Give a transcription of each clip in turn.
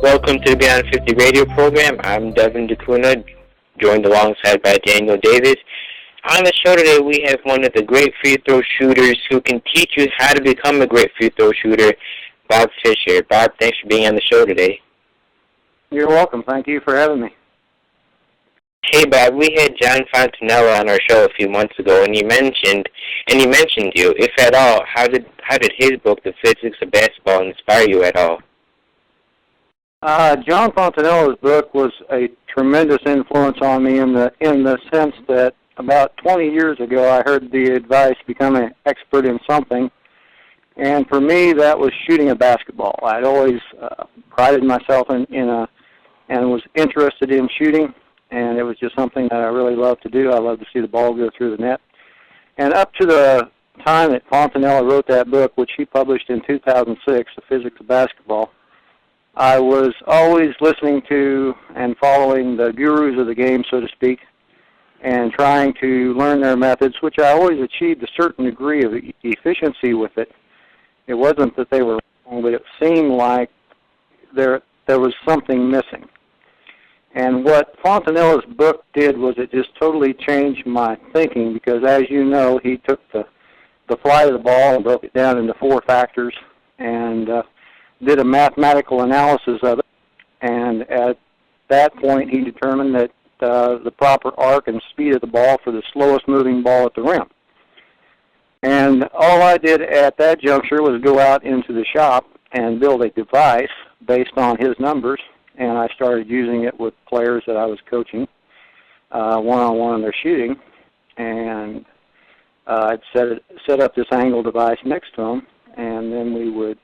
Welcome to the Beyond 50 radio program. I'm Devin DeCuna, joined alongside by Daniel Davis. On the show today, we have one of the great free throw shooters who can teach you how to become a great free throw shooter, Bob Fisher. Bob, thanks for being on the show today. You're welcome. Thank you for having me. Hey, Bob, we had John Fontanella on our show a few months ago, and he mentioned you. If at all, how did his book, The Physics of Basketball, inspire you at all? John Fontanella's book was a tremendous influence on me in the sense that about 20 years ago I heard the advice, become an expert in something, and for me that was shooting a basketball. I'd always prided myself and was interested in shooting, and it was just something that I really loved to do. I loved to see the ball go through the net. And up to the time that Fontanella wrote that book, which he published in 2006, The Physics of Basketball, I was always listening to and following the gurus of the game, so to speak, and trying to learn their methods, which I always achieved a certain degree of efficiency with it. It wasn't that they were wrong, but it seemed like there was something missing. And what Fontanella's book did was it just totally changed my thinking, because as you know, he took the flight of the ball and broke it down into 4 factors and did a mathematical analysis of it, and at that point he determined that the proper arc and speed of the ball for the slowest moving ball at the rim. And all I did at that juncture was go out into the shop and build a device based on his numbers, and I started using it with players that I was coaching one-on-one in their shooting, and I'd set up this angle device next to them, and then we would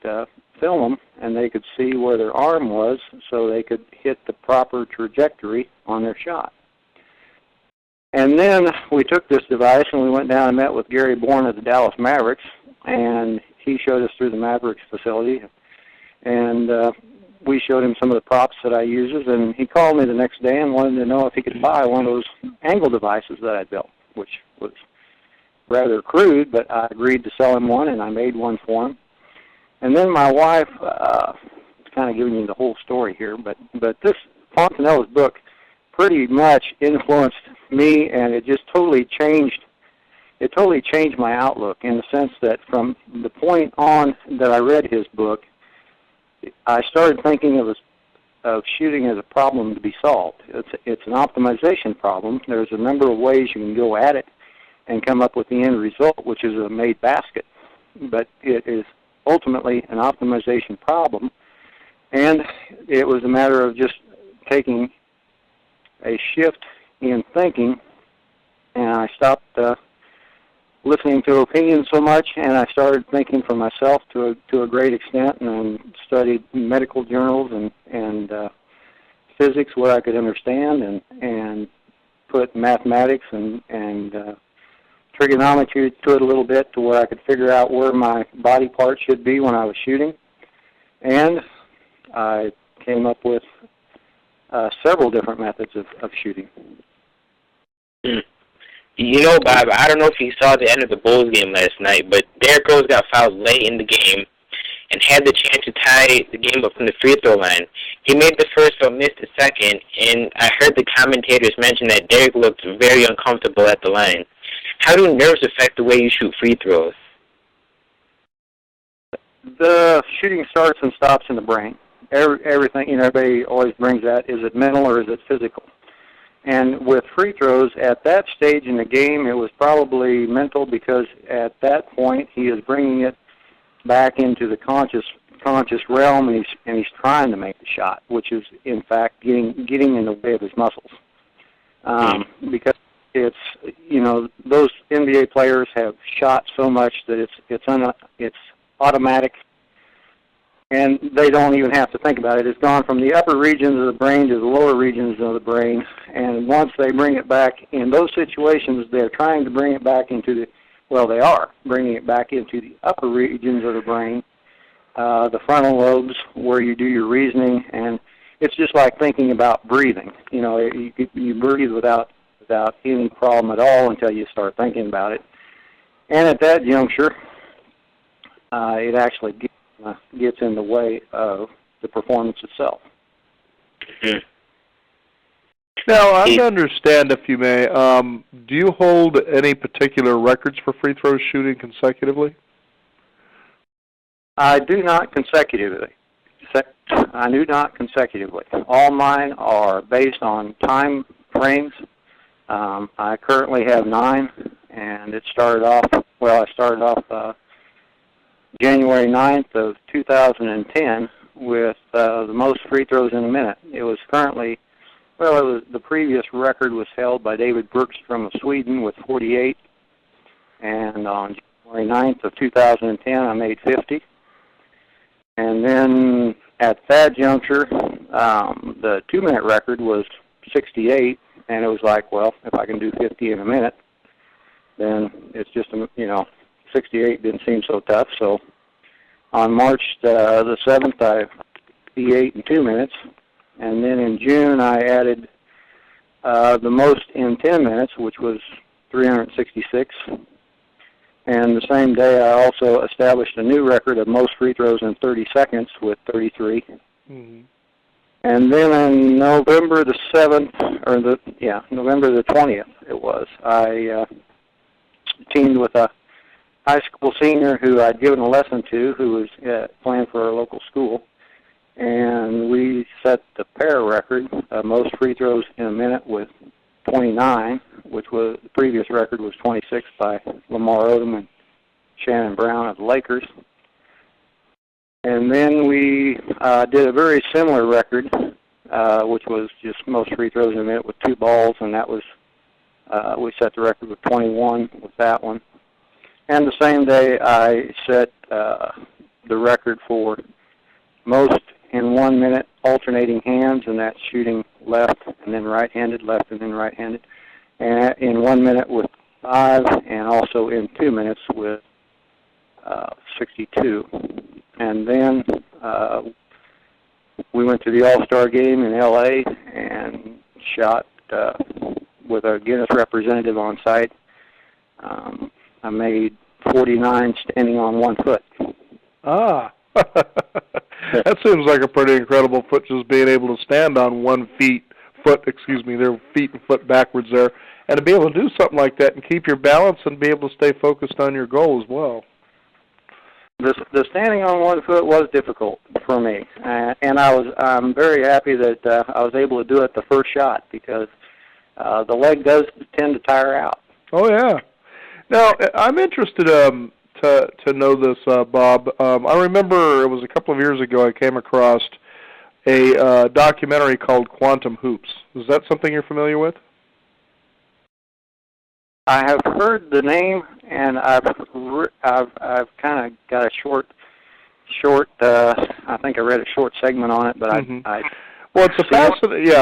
film them, and they could see where their arm was so they could hit the proper trajectory on their shot. And then we took this device and we went down and met with Gary Bourne of the Dallas Mavericks, and he showed us through the Mavericks facility, and we showed him some of the props that I uses, and he called me the next day and wanted to know if he could buy one of those angle devices that I built, which was rather crude, but I agreed to sell him one, and I made one for him. And then my wife, it's kind of giving you the whole story here, but this Fontanella's book pretty much influenced me, and it just totally changed my outlook, in the sense that from the point on that I read his book, I started thinking of shooting as a problem to be solved. It's an optimization problem. There's a number of ways you can go at it and come up with the end result, which is a made basket. But it is ultimately an optimization problem, and it was a matter of just taking a shift in thinking, and I stopped listening to opinions so much, and I started thinking for myself to a great extent, and studied medical journals and physics where I could understand, and put mathematics and trigonometry to it a little bit, to where I could figure out where my body parts should be when I was shooting. And I came up with several different methods of shooting. You know, Bob, I don't know if you saw the end of the Bulls game last night, but Derrick Rose got fouled late in the game and had the chance to tie the game up from the free throw line. He made the first but missed the second, and I heard the commentators mention that Derrick looked very uncomfortable at the line. How do nerves affect the way you shoot free throws? The shooting starts and stops in the brain. Everything, everybody always brings that. Is it mental or is it physical? And with free throws, at that stage in the game, it was probably mental, because at that point he is bringing it back into the conscious realm, and he's trying to make the shot, which is in fact getting in the way of his muscles. Because it's, those NBA players have shot so much that it's automatic, and they don't even have to think about it. It's gone from the upper regions of the brain to the lower regions of the brain, and once they bring it back in those situations, they're trying to bring it back into they are bringing it back into the upper regions of the brain, the frontal lobes, where you do your reasoning, and it's just like thinking about breathing. You breathe without any problem at all until you start thinking about it. And at that juncture, it actually gets in the way of the performance itself. Mhm. Now, I understand, if you may, do you hold any particular records for free throw shooting consecutively? I do not consecutively. I do not consecutively. All mine are based on time frames. I currently have 9, and it started off, I started off January 9th of 2010 with the most free throws in a minute. It was currently, the previous record was held by David Bergstrom of Sweden with 48, and on January 9th of 2010 I made 50. And then at that juncture, the 2-minute record was 68, and it was like, well, if I can do 50 in a minute, then it's just, 68 didn't seem so tough. So on March the 7th, I 58 in 2 minutes, and then in June I added the most in 10 minutes, which was 366. And the same day I also established a new record of most free throws in 30 seconds with 33. Mm-hmm. And then on November the 7th, November the 20th it was, I teamed with a high school senior who I'd given a lesson to, who was playing for our local school. And we set the pair record of most free throws in a minute with 29, which was the previous record was 26 by Lamar Odom and Shannon Brown of the Lakers. And then we did a very similar record, which was just most free throws in a minute with 2 balls, and that was we set the record with 21 with that one. And the same day I set the record for most in 1 minute alternating hands, and that's shooting left and then right-handed, left and then right-handed, and in 1 minute with 5, and also in 2 minutes with 62. And then we went to the All-Star game in L.A. and shot with a Guinness representative on site. I made 49 standing on 1 foot. Ah. That seems like a pretty incredible foot, just being able to stand on their feet and foot backwards there, and to be able to do something like that and keep your balance and be able to stay focused on your goal as well. The standing on 1 foot was difficult for me, and I'm very happy that I was able to do it the first shot, because the leg does tend to tire out. Oh yeah. Now I'm interested to know this, Bob. I remember it was a couple of years ago I came across a documentary called Quantum Hoops. Is that something you're familiar with? I have heard the name, and I've kind of got a short. I think I read a short segment on it, but Well,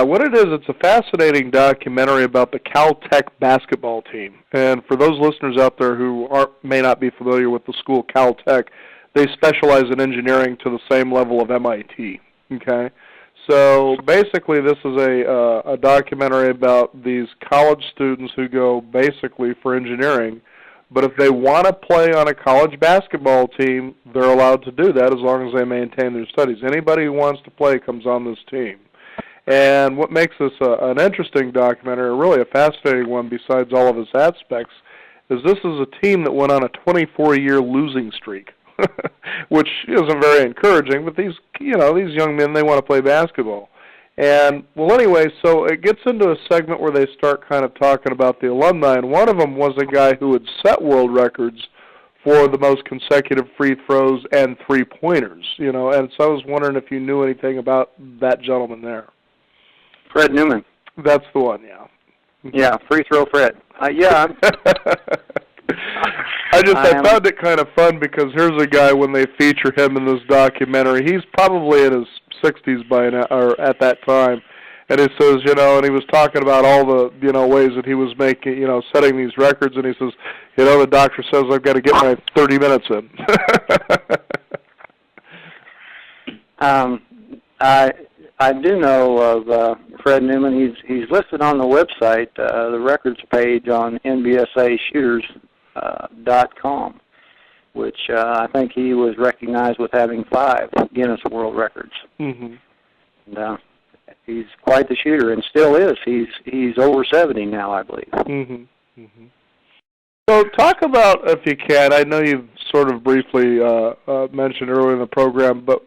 what it is, it's a fascinating documentary about the Caltech basketball team. And for those listeners out there who may not be familiar with the school Caltech, they specialize in engineering to the same level of MIT. Okay, so basically, this is a documentary about these college students who go basically for engineering. But if they want to play on a college basketball team, they're allowed to do that as long as they maintain their studies. Anybody who wants to play comes on this team. And what makes this an interesting documentary, really a fascinating one besides all of its aspects, is this is a team that went on a 24-year losing streak, which isn't very encouraging, but these young men, they want to play basketball. And, well, anyway, so it gets into a segment where they start kind of talking about the alumni, and one of them was a guy who had set world records for the most consecutive free throws and three-pointers, and so I was wondering if you knew anything about that gentleman there. Fred Newman. That's the one, yeah. Yeah, free throw Fred. Yeah. I found it kind of fun because here's a guy, when they feature him in this documentary, he's probably in his 60s by now, or at that time, and he says, and he was talking about all the, ways that he was making, setting these records, and he says, the doctor says I've got to get my 30 minutes in. I do know of Fred Newman. He's listed on the website, the records page on NBSAshooters.com, which I think he was recognized with having 5 Guinness World Records. Mm-hmm. And he's quite the shooter and still is. He's over 70 now, I believe. Mm-hmm. Mm-hmm. So talk about, if you can, I know you've sort of briefly mentioned earlier in the program, but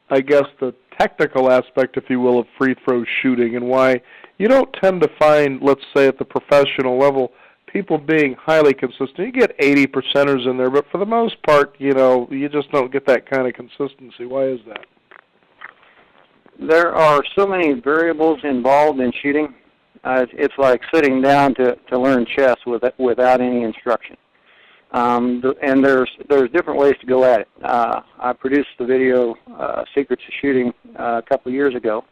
I guess the technical aspect, if you will, of free throw shooting and why you don't tend to find, let's say at the professional level, people being highly consistent. You get 80%ers in there, but for the most part, you just don't get that kind of consistency. Why is that? There are so many variables involved in shooting. It's like sitting down to learn chess without any instruction. And there's different ways to go at it. I produced the video Secrets of Shooting a couple of years ago,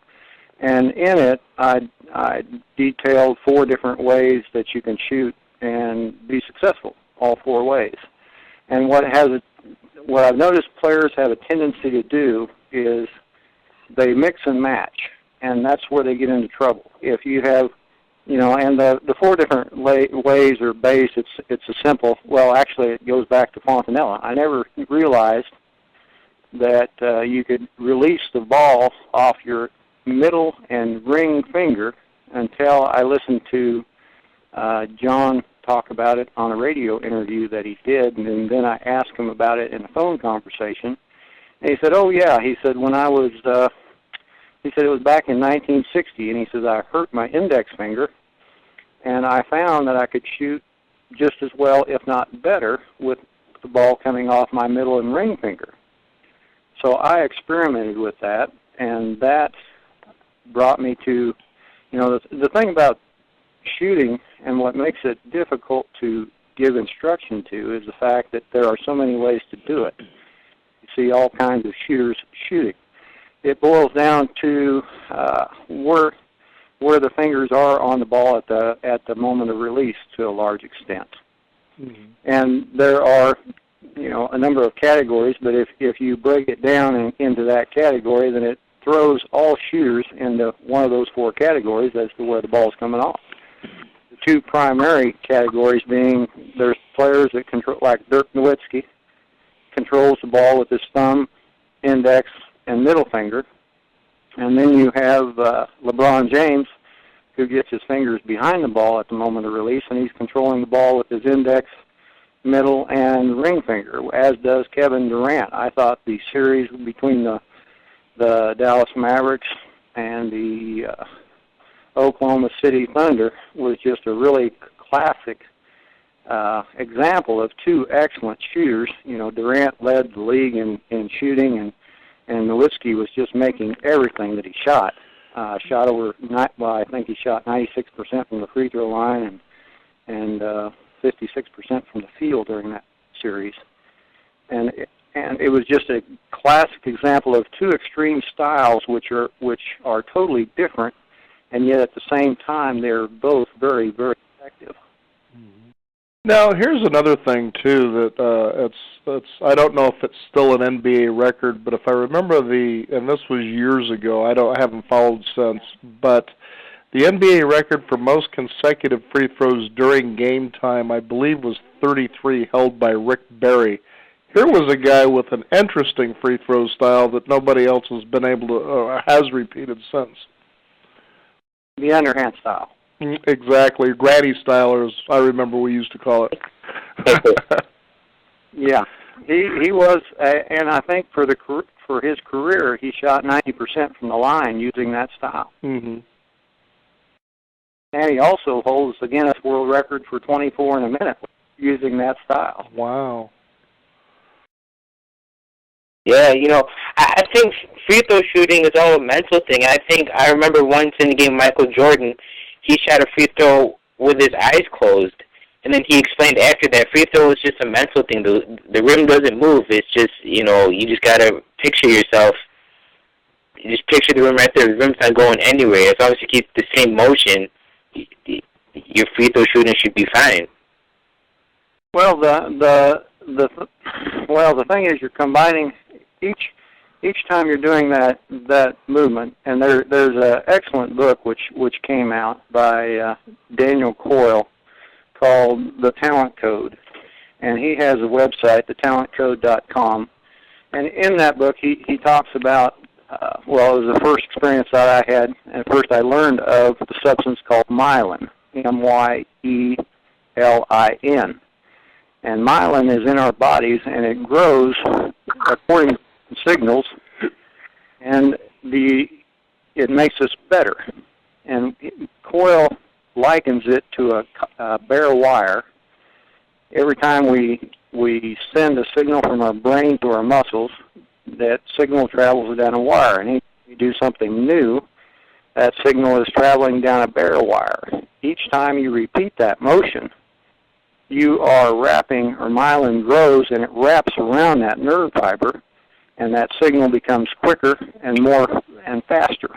and in it I detailed 4 different ways that you can shoot and be successful, all 4 ways. And what I've noticed players have a tendency to do is they mix and match, and that's where they get into trouble. If you have, and the 4 different ways are base, it's a simple, well, actually it goes back to Fontanella. I never realized that you could release the ball off your middle and ring finger until I listened to John talk about it on a radio interview that he did, and then I asked him about it in a phone conversation. And he said, oh, yeah. He said, when I was, he said it was back in 1960, and he says, I hurt my index finger, and I found that I could shoot just as well, if not better, with the ball coming off my middle and ring finger. So I experimented with that, and that brought me to, the thing about shooting and what makes it difficult to give instruction to is the fact that there are so many ways to do it. You see all kinds of shooters shooting. It boils down to where the fingers are on the ball at the moment of release to a large extent. Mm-hmm. And there are, a number of categories, but if you break it down into that category, then it throws all shooters into one of those 4 categories as to where the ball is coming off. The 2 primary categories being there's players that control, like Dirk Nowitzki, controls the ball with his thumb, index, and middle finger. And then you have LeBron James, who gets his fingers behind the ball at the moment of release, and he's controlling the ball with his index, middle, and ring finger, as does Kevin Durant. I thought the series between the Dallas Mavericks and the Oklahoma City Thunder was just a really classic example of 2 excellent shooters. Durant led the league in shooting, and Nowitzki was just making everything that he shot. Shot over, I think he shot 96% from the free throw line and 56% from the field during that series. And it was just a classic example of 2 extreme styles which are totally different, and yet at the same time they're both very, very effective. Now, here's another thing too that it's I don't know if it's still an NBA record, but if I remember and this was years ago, I haven't followed since, but the NBA record for most consecutive free throws during game time, I believe, was 33, held by Rick Barry. Here was a guy with an interesting free throw style that nobody else has been able to has repeated since. The underhand style. Exactly, granny style, as I remember we used to call it. Yeah, he was, and I think for his career, he shot 90% from the line using that style. Mm-hmm. And he also holds the Guinness World Record for 24 in a minute using that style. Wow. Yeah, I think free throw shooting is all a mental thing. I remember once in the game Michael Jordan, he shot a free throw with his eyes closed, and then he explained after that free throw is just a mental thing. The rim doesn't move. It's just, you just got to picture yourself. You just picture the rim right there. The rim's not going anywhere. As long as you keep the same motion, your free throw shooting should be fine. Well, the thing is, you're combining each time you're doing that movement, and there's an excellent book which came out by Daniel Coyle called The Talent Code, and he has a website, thetalentcode.com, and in that book he talks about well, it was the first experience that I had, and first I learned of the substance called myelin, M-Y-E-L-I-N. And myelin is in our bodies, and it grows according to signals, and it makes us better. And Coyle likens it to a bare wire. Every time we send a signal from our brain to our muscles, that signal travels down a wire. And if you do something new, that signal is traveling down a bare wire. Each time you repeat that motion, you are wrapping, or myelin grows, and it wraps around that nerve fiber, and that signal becomes quicker and more and faster,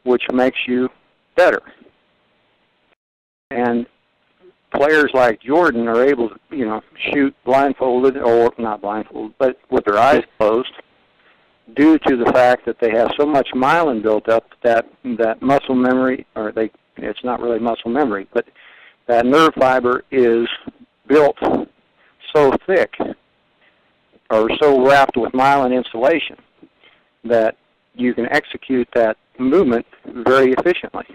which makes you better. And players like Jordan are able to, shoot blindfolded, or not blindfolded, but with their eyes closed, due to the fact that they have so much myelin built up that muscle memory, it's not really muscle memory, but that nerve fiber is built so thick or so wrapped with myelin insulation that you can execute that movement very efficiently.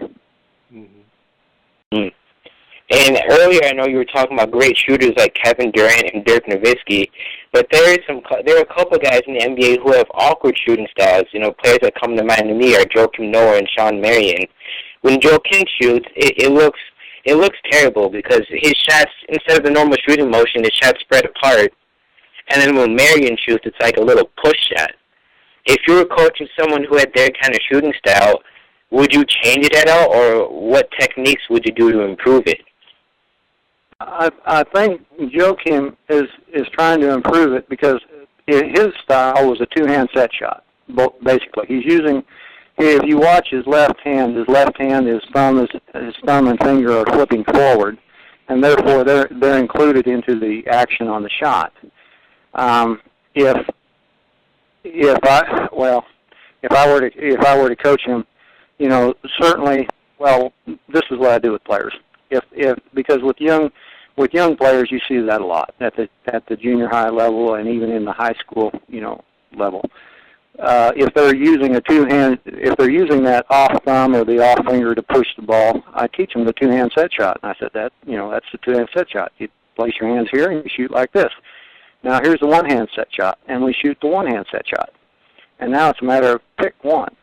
Mm-hmm. And earlier, I know you were talking about great shooters like Kevin Durant and Dirk Nowitzki, but there are a couple of guys in the NBA who have awkward shooting styles. Players that come to mind to me are Joakim Noah and Sean Marion. When Joakim shoots, it looks terrible because his shots, instead of the normal shooting motion, his shots spread apart. And then when Marion shoots, it's like a little push shot. If you were coaching someone who had their kind of shooting style, would you change it at all, or what techniques would you do to improve it? I think Joakim is trying to improve it because his style was a two-hand set shot. Basically, he's using. If you watch his left hand, his thumb and finger are flipping forward, and therefore they're included into the action on the shot. If I were to coach him, certainly. Well, this is what I do with players. Because with young players, you see that a lot at the junior high level and even in the high school level. If they're using if they're using that off thumb or the off finger to push the ball, I teach them the two-hand set shot. And I said that's the two-hand set shot. You place your hands here and you shoot like this. Now here's the one-hand set shot, and we shoot the one-hand set shot. And now it's a matter of pick one.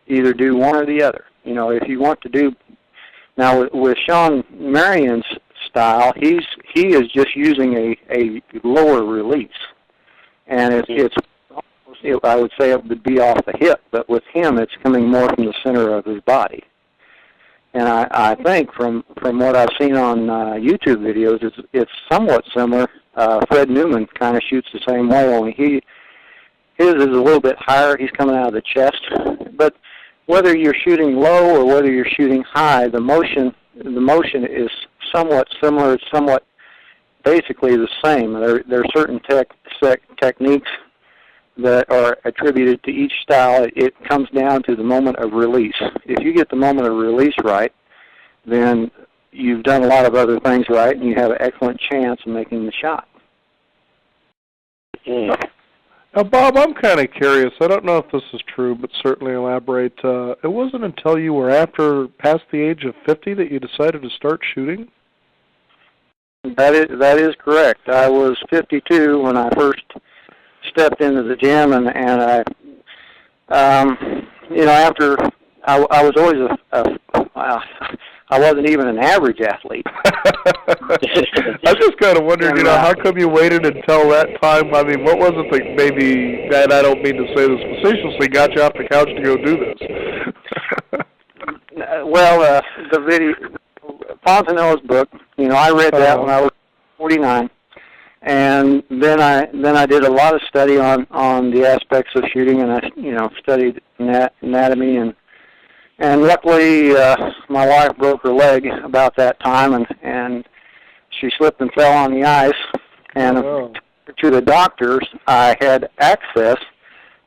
Either do one or the other. If you want to do. Now with Sean Marion's style, he is just using a lower release, and it's I would say it would be off the hip, but with him it's coming more from the center of his body. And I think from what I've seen on YouTube videos, it's somewhat similar. Fred Newman kind of shoots the same way, only his is a little bit higher. He's coming out of the chest, but whether you're shooting low or whether you're shooting high, the motion is somewhat similar. It's somewhat basically the same. There are certain techniques that are attributed to each style. It comes down to the moment of release. If you get the moment of release right, then you've done a lot of other things right, and you have an excellent chance of making the shot. Now, Bob, I'm kind of curious. I don't know if this is true, but certainly elaborate. It wasn't until you were past the age of 50 that you decided to start shooting? That is correct. I was 52 when I first stepped into the gym, and I after I was always I wasn't even an average athlete. I just kind of wondered, how come you waited until that time? I mean, what was it that maybe, and I don't mean to say this facetiously, got you off the couch to go do this? Well, the video, Fontanella's book, I read that when I was 49, and then I did a lot of study on the aspects of shooting, and I studied anatomy, and luckily my wife broke her leg about that time, and she slipped and fell on the ice, and to the doctors I had access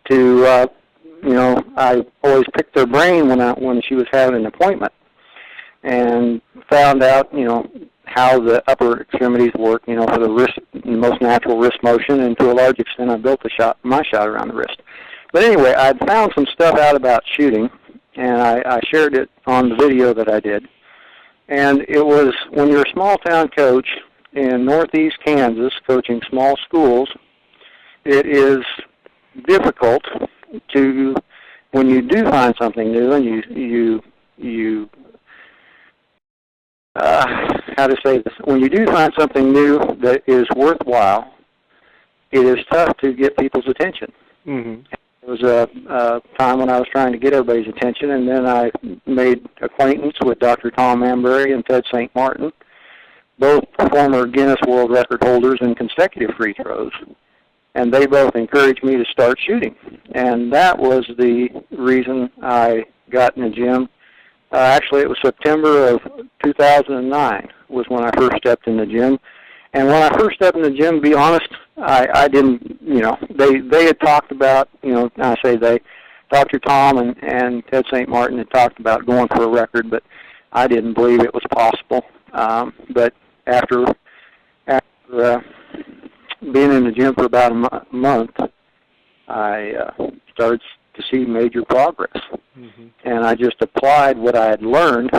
to. I always picked their brain when she was having an appointment, and found out how the upper extremities work, for the wrist, the most natural wrist motion, and to a large extent I built my shot around the wrist. But anyway, I'd found some stuff out about shooting, and I shared it on the video that I did. And it was when you're a small-town coach in northeast Kansas coaching small schools, it is difficult to, when you do find something new and you how to say this, when you do find something new that is worthwhile, it is tough to get people's attention. Mm-hmm. It was a time when I was trying to get everybody's attention, and then I made acquaintance with Dr. Tom Ambury and Ted St. Martin, both former Guinness World Record holders in consecutive free throws, and they both encouraged me to start shooting. And that was the reason I got in the gym. Actually, it was September of 2009 was when I first stepped in the gym. And when I first stepped in the gym, to be honest, I didn't, they had talked about, I say they, Dr. Tom and Ted St. Martin had talked about going for a record, but I didn't believe it was possible. But after being in the gym for about a month, I started to see major progress. Mm-hmm. And I just applied what I had learned,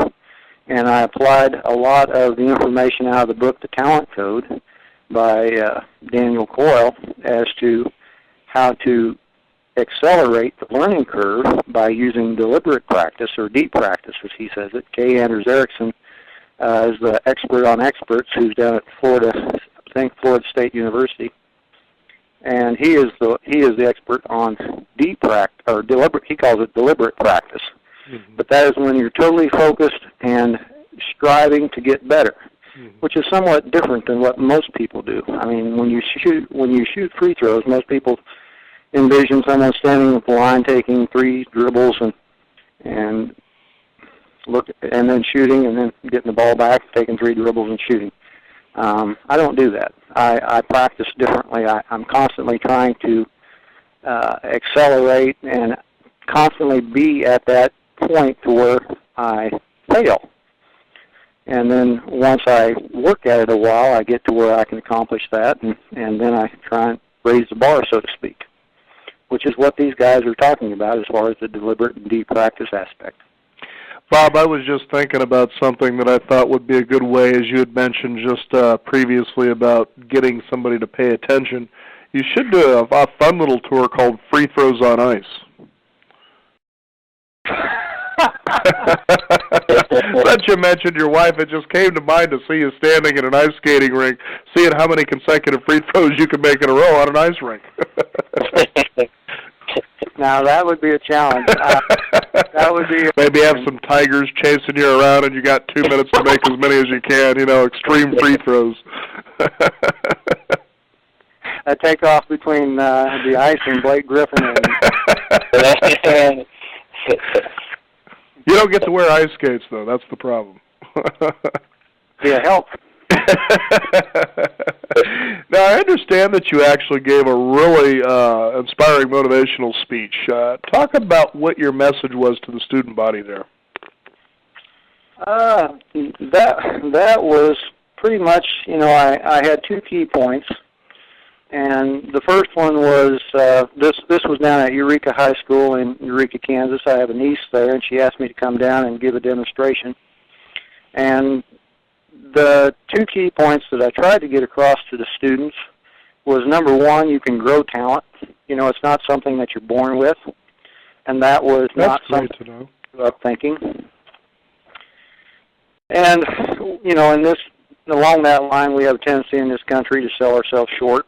and I applied a lot of the information out of the book, The Talent Code, by Daniel Coyle, as to how to accelerate the learning curve by using deliberate practice, or deep practice, as he says it. Kay Anders Erickson is the expert on experts who's down at Florida State University. And he is the expert on deep practice, or deliberate. He calls it deliberate practice. Mm-hmm. But that is when you're totally focused and striving to get better, mm-hmm. which is somewhat different than what most people do. I mean, when you shoot free throws, most people envision someone standing at the line taking 3 dribbles and then shooting, and then getting the ball back, taking 3 dribbles and shooting. I don't do that. I practice differently. I'm constantly trying to accelerate and constantly be at that point to where I fail. And then once I work at it a while, I get to where I can accomplish that, and then I try and raise the bar, so to speak, which is what these guys are talking about as far as the deliberate and deep practice aspect. Bob, I was just thinking about something that I thought would be a good way, as you had mentioned just previously about getting somebody to pay attention. You should do a fun little tour called Free Throws on Ice. Since you mentioned your wife, it just came to mind to see you standing in an ice skating rink, seeing how many consecutive free throws you could make in a row on an ice rink. Now, that would be a challenge. That would be maybe have some tigers chasing you around, and you got 2 minutes to make as many as you can. Extreme free throws. A takeoff between the ice and Blake Griffin. You don't get to wear ice skates, though. That's the problem. Yeah, help. Now, I understand that you actually gave a really inspiring motivational speech. Talk about what your message was to the student body there. That was pretty much, I had 2 key points. And the first one was, this was down at Eureka High School in Eureka, Kansas. I have a niece there, and she asked me to come down and give a demonstration. And the 2 key points that I tried to get across to the students was, number 1, you can grow talent. It's not something that you're born with. And that was not something of thinking. And, along that line, we have a tendency in this country to sell ourselves short.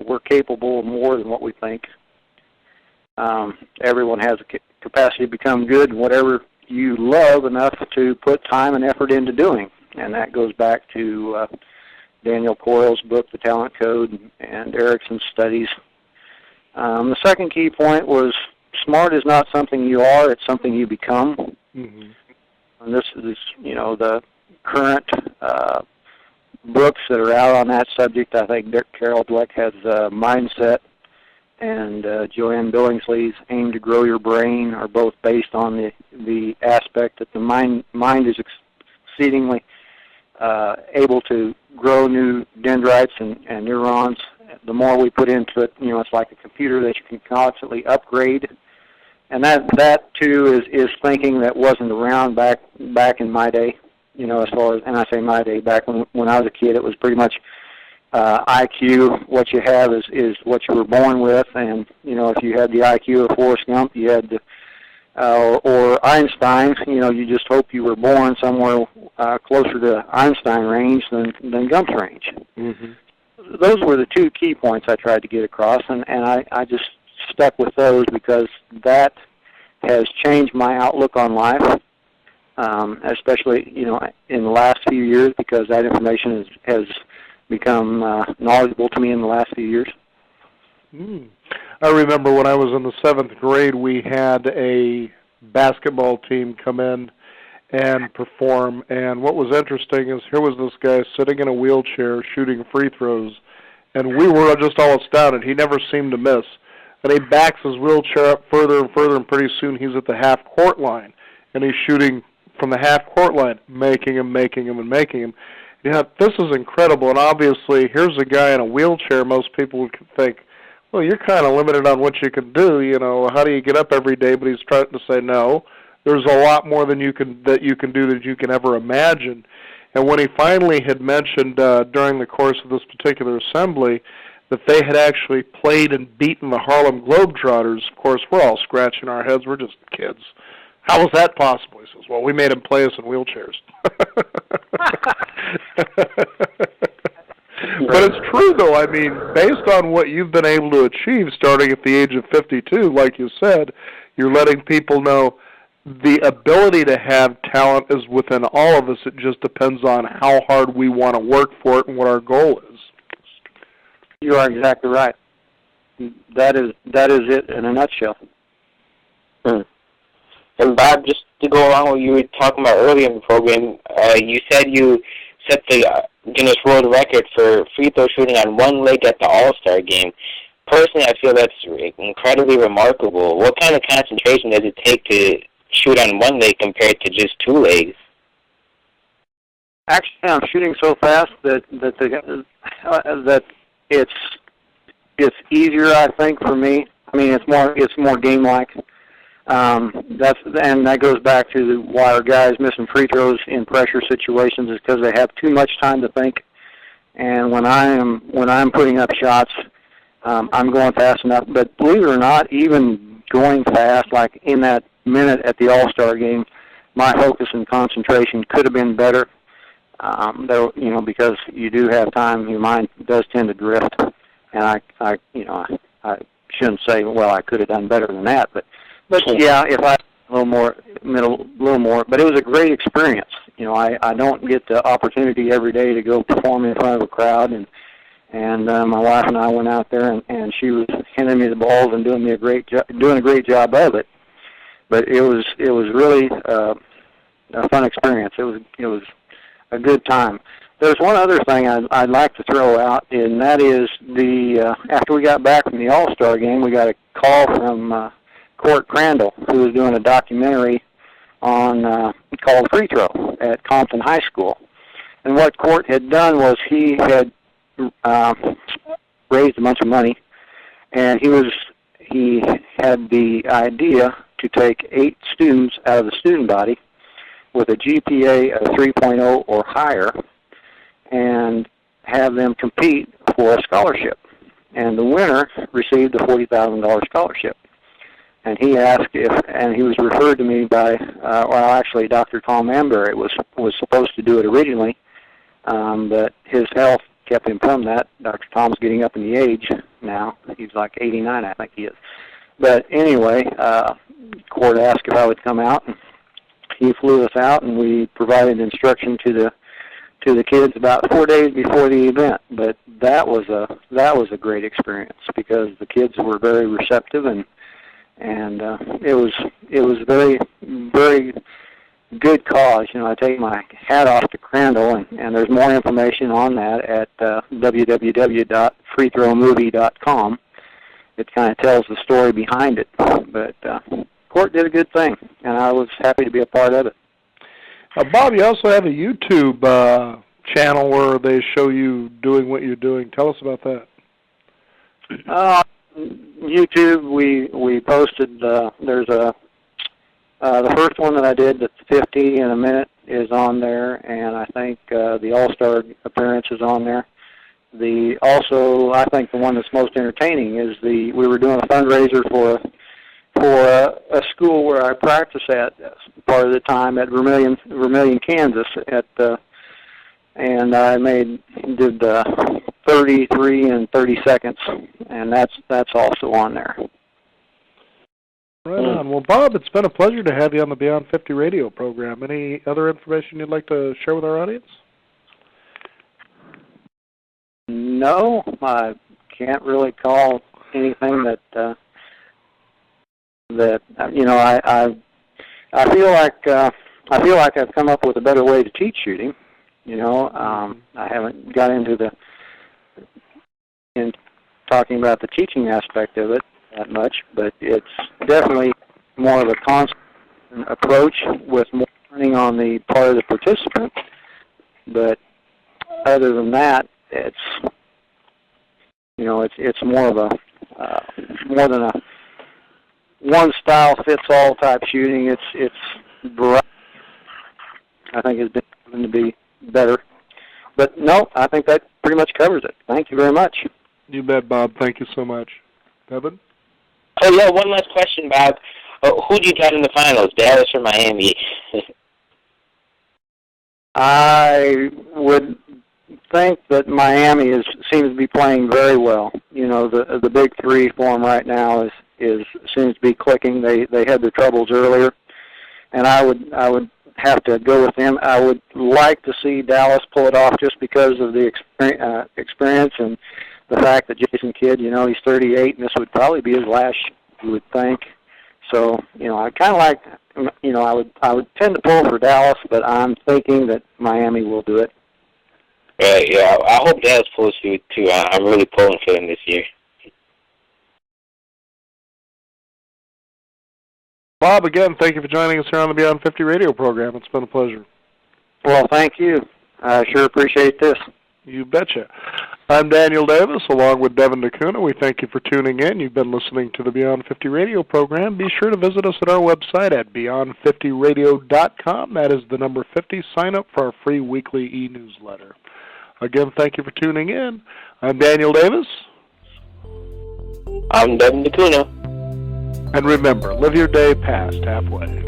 We're capable of more than what we think. Everyone has a capacity to become good in whatever you love enough to put time and effort into doing. And that goes back to Daniel Coyle's book, The Talent Code, and Erickson's studies. The second key point was, smart is not something you are, it's something you become. Mm-hmm. And this is, the current books that are out on that subject. I think Carol Dweck has Mindset, and Joanne Billingsley's Aim to Grow Your Brain are both based on the aspect that the mind is exceedingly able to grow new dendrites and neurons the more we put into it, it's like a computer that you can constantly upgrade. And that too is thinking that wasn't around back in my day. As far as, and I say my day, back when I was a kid, it was pretty much IQ. What you have is what you were born with, and if you had the IQ of Forrest Gump, you had or Einstein. You just hope you were born somewhere closer to Einstein range than Gump's range. Mm-hmm. Those were the two key points I tried to get across, and I just stuck with those because that has changed my outlook on life, especially in the last few years, because that information has become knowledgeable to me in the last few years. I remember when I was in the 7th grade, we had a basketball team come in and perform, and what was interesting is here was this guy sitting in a wheelchair shooting free throws, and we were just all astounded. He never seemed to miss. And he backs his wheelchair up further and further, and pretty soon he's at the half-court line, and he's shooting from the half-court line, making him. This is incredible, and obviously here's a guy in a wheelchair. Most people would think, well, you're kind of limited on what you can do. How do you get up every day? But he's trying to say, no, there's a lot more than you can do that you can ever imagine. And when he finally had mentioned during the course of this particular assembly that they had actually played and beaten the Harlem Globetrotters, of course, we're all scratching our heads. We're just kids. How was that possible? He says, well, we made them play us in wheelchairs. But it's true, though. I mean, based on what you've been able to achieve starting at the age of 52, like you said, you're letting people know the ability to have talent is within all of us. It just depends on how hard we want to work for it and what our goal is. You are exactly right. That is it in a nutshell. And Bob, just to go along with what you were talking about earlier in the program, you said you set the Guinness World Record for free throw shooting on one leg at the All-Star game. Personally, I feel that's incredibly remarkable. What kind of concentration does it take to shoot on one leg compared to just two legs? Actually, I'm shooting so fast that it's easier, I think, for me. I mean, it's more game-like. That goes back to why our guys missing free throws in pressure situations is because they have too much time to think. And when I'm putting up shots, I'm going fast enough. But believe it or not, even going fast, like in that minute at the All-Star game, my focus and concentration could have been better. Though, because you do have time, your mind does tend to drift. And I shouldn't say, well, I could have done better than that, but yeah, if I a little more, but it was a great experience. I don't get the opportunity every day to go perform in front of a crowd, and my wife and I went out there, and she was handing me the balls and doing a great job of it. But it was really a fun experience. It was a good time. There's one other thing I'd like to throw out, and that is after we got back from the All-Star game, we got a call from Court Crandall, who was doing a documentary on called Free Throw at Compton High School. And what Court had done was he had raised a bunch of money, and he had the idea to take 8 students out of the student body with a GPA of 3.0 or higher and have them compete for a scholarship. And the winner received a $40,000 scholarship. And he asked and he was referred to me by, actually Dr. Tom Amberry was supposed to do it originally, but his health kept him from that. Dr. Tom's getting up in the age now. He's like 89, I think he is. But anyway, Court asked if I would come out, and he flew us out, and we provided instruction to the kids about 4 days before the event. But that was a great experience because the kids were very receptive, and it was very, very good cause. I take my hat off to Crandall, and there's more information on that at www.freethrowmovie.com. It kind of tells the story behind it. But Court did a good thing, and I was happy to be a part of it. Bob, you also have a YouTube channel where they show you doing what you're doing. Tell us about that. YouTube, we posted, there's the first one that I did, that's 50 in a minute, is on there, and I think the All-Star appearance is on there. Also, I think the one that's most entertaining is we were doing a fundraiser for a school where I practice at part of the time at Vermilion, Kansas, and I did 33 and 30 seconds, and that's also on there. Right on. Well, Bob, it's been a pleasure to have you on the Beyond 50 radio program. Any other information you'd like to share with our audience? No, I can't really call anything that I feel like I've come up with a better way to teach shooting. I haven't got into talking about the teaching aspect of it that much, but it's definitely more of a constant approach with more learning on the part of the participant. But other than that, it's more of a more than a one style fits all type shooting. It's variety. I think it's been proven to be better. But no, I think that pretty much covers it. Thank you very much. You bet, Bob. Thank you so much. Devin? Oh, yeah, one last question, Bob. Who do you got in the finals, Dallas or Miami? I would think that Miami seems to be playing very well. The big three for them right now seems to be clicking. They had their troubles earlier, and I would have to go with them. I would like to see Dallas pull it off just because of the experience and the fact that Jason Kidd, he's 38, and this would probably be his last, you would think. So, I kind of like, I would tend to pull for Dallas, but I'm thinking that Miami will do it. Yeah, I hope Dallas pulls for it too. I'm really pulling for them this year. Bob, again, thank you for joining us here on the Beyond 50 radio program. It's been a pleasure. Well, thank you. I sure appreciate this. You betcha. I'm Daniel Davis, along with Devin DeCuna. We thank you for tuning in. You've been listening to the Beyond 50 radio program. Be sure to visit us at our website at beyond50radio.com. That is the number 50. Sign up for our free weekly e-newsletter. Again, thank you for tuning in. I'm Daniel Davis. I'm Devin DeCuna. And remember, live your day past halfway.